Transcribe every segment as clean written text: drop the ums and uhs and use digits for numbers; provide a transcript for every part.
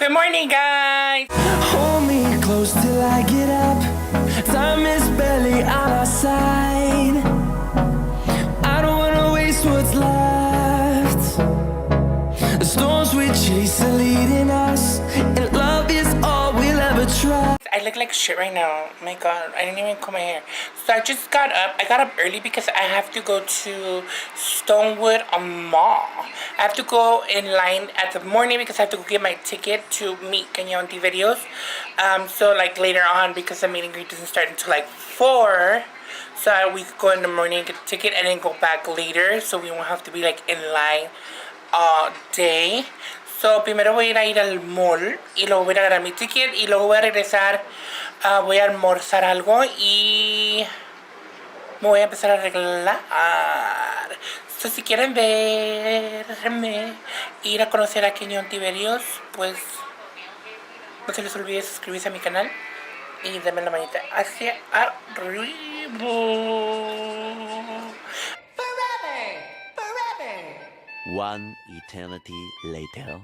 Good morning, guys. Hold me close till I get up. Time is barely on our side. I don't wanna waste what's left. The storms we chase are leading us, and love is all we'll ever try. I look like shit right now. Oh my god, I didn't even comb my hair. So I just got up. I got up early because I have to go to Stonewood Mall. I have to go in line at the morning because I have to go get my ticket to meet KENIA ONTIVEROS. So like later on, because the meet and greet doesn't start until like 4. So we could go in the morning and get the ticket and then go back later. So we won't have to be like in line all day. So, primero voy a ir al mall y luego voy a agarrar mi ticket y luego voy a regresar, voy a almorzar algo y me voy a empezar a arreglar. So, si quieren verme, ir a conocer a KENIA ONTIVEROS, pues no se les olvide suscribirse a mi canal y darme la manita hacia arriba. One eternity later.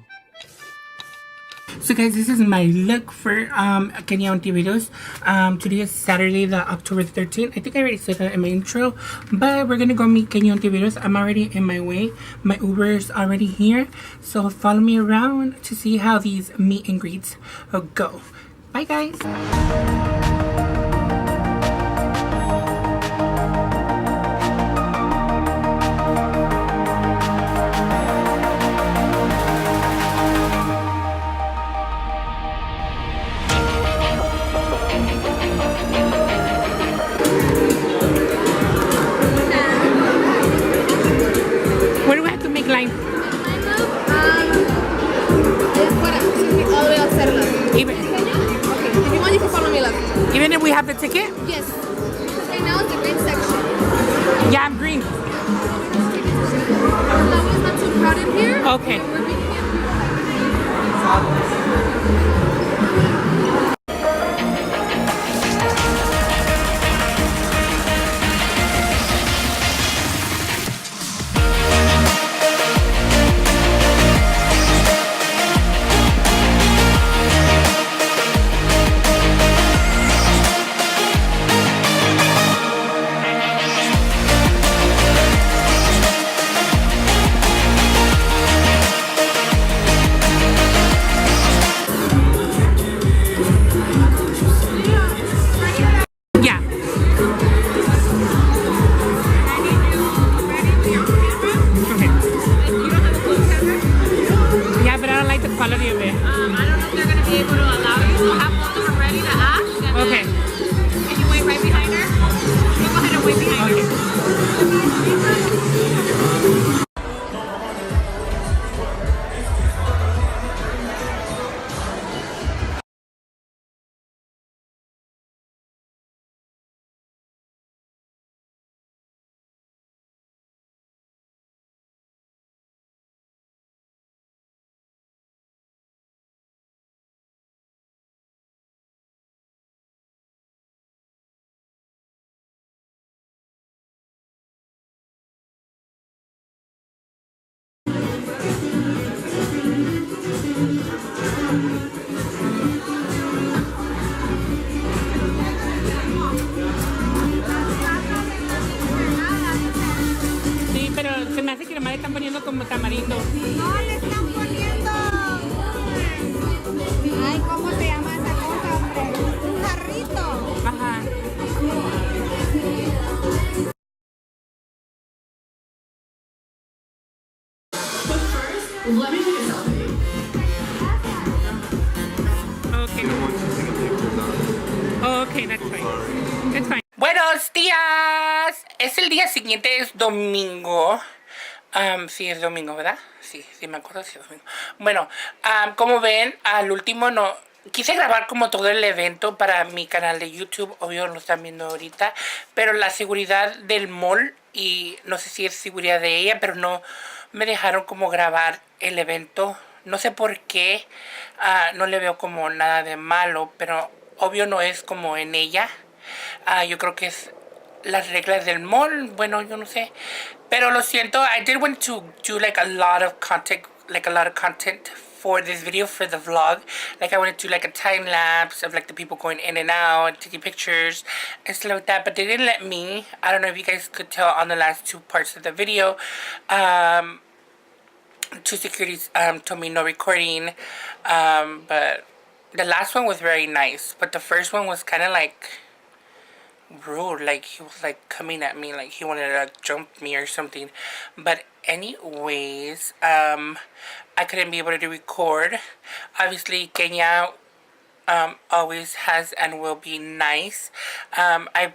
So guys, this is my look for KENIA ONTIVEROS. Today is Saturday, October 13th. I think I already said that in my intro, but we're gonna go meet KENIA ONTIVEROS. I'm already in my way. My Uber is already here, so follow me around to see how these meet and greets go. Bye guys. Where do we have to make line? Even, Okay, if you want, you can follow me, love. even if we have the ticket? Yes. Right now is the green section. Yeah, I'm green. That way it's not too crowded here. Okay. We're meeting in. Yeah. Okay. Yeah, but I don't like the quality of it. I don't know if they're going to be able to allow you. We'll have one of them ready to ash. And Okay. Can you wait right behind her? You go ahead and wait behind her. Sí, pero se me hace que nomás le están poniendo como tamarindo. No le están poniendo. Ay, ¿cómo se llama esa cosa, hombre? Un jarrito. Ajá. Let me take a selfie. Okay. Okay, that's fine. That's fine. Buenos días. Es el día siguiente, es domingo. Sí, es domingo, ¿verdad? Sí, me acuerdo si es domingo. Bueno, como ven, al último no... Quise grabar como todo el evento para mi canal de YouTube. Obvio lo están viendo ahorita. Pero la seguridad del mall, y no sé si es seguridad de ella, pero no me dejaron como grabar el evento. No sé por qué. No le veo como nada de malo, pero obvio no es como en ella. Yo creo que es las reglas del mall. Bueno, yo no sé. Pero lo siento, I did want to do like a lot of content for this video, for the vlog. Like I wanted to do like a time lapse of like the people going in and out, taking pictures and stuff like that, but they didn't let me. I don't know if you guys could tell on the last two parts of the video. Two securities told me no recording, but the last one was very nice, but the first one was kind of like rude. Like he was like coming at me like he wanted to jump me or something. But anyways, I couldn't be able to record. Obviously Kenya always has and will be nice.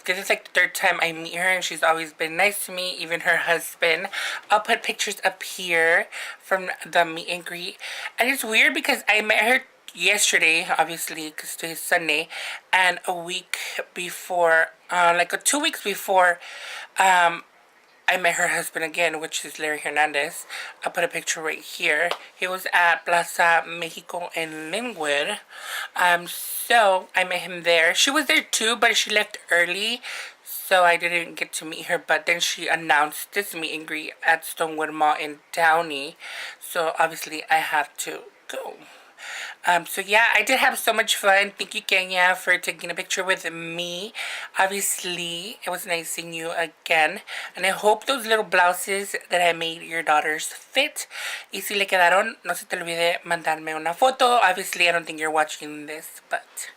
This is like the third time I meet her and she's always been nice to me, even her husband. I'll put pictures up here from the meet and greet. And it's weird because I met her yesterday, obviously, because today's Sunday, and a week before, 2 weeks before, I met her husband again, which is Larry Hernandez. I'll put a picture right here. He was at Plaza Mexico in Linwood. So I met him there. She was there too, but she left early, so I didn't get to meet her. But then she announced this meet and greet at Stonewood Mall in Downey. So obviously I have to go. So yeah, I did have so much fun. Thank you, Kenya, for taking a picture with me. Obviously, it was nice seeing you again. And I hope those little blouses that I made your daughters fit. Y si le quedaron, no se te olvide mandarme una foto. Obviously, I don't think you're watching this, but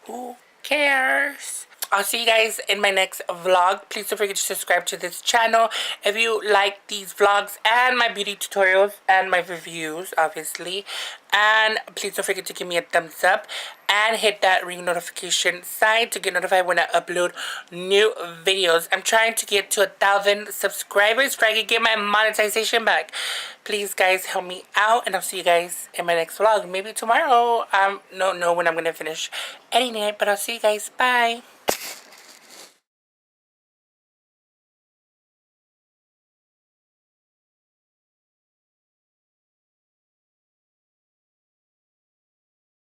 who cares? I'll see you guys in my next vlog. Please don't forget to subscribe to this channel if you like these vlogs and my beauty tutorials and my reviews, obviously. And please don't forget to give me a thumbs up and hit that ring notification sign to get notified when I upload new videos. I'm trying to get to 1,000 subscribers so I can get my monetization back. Please, guys, help me out, and I'll see you guys in my next vlog. Maybe tomorrow. Don't know when I'm going to finish editing it, but I'll see you guys. Bye.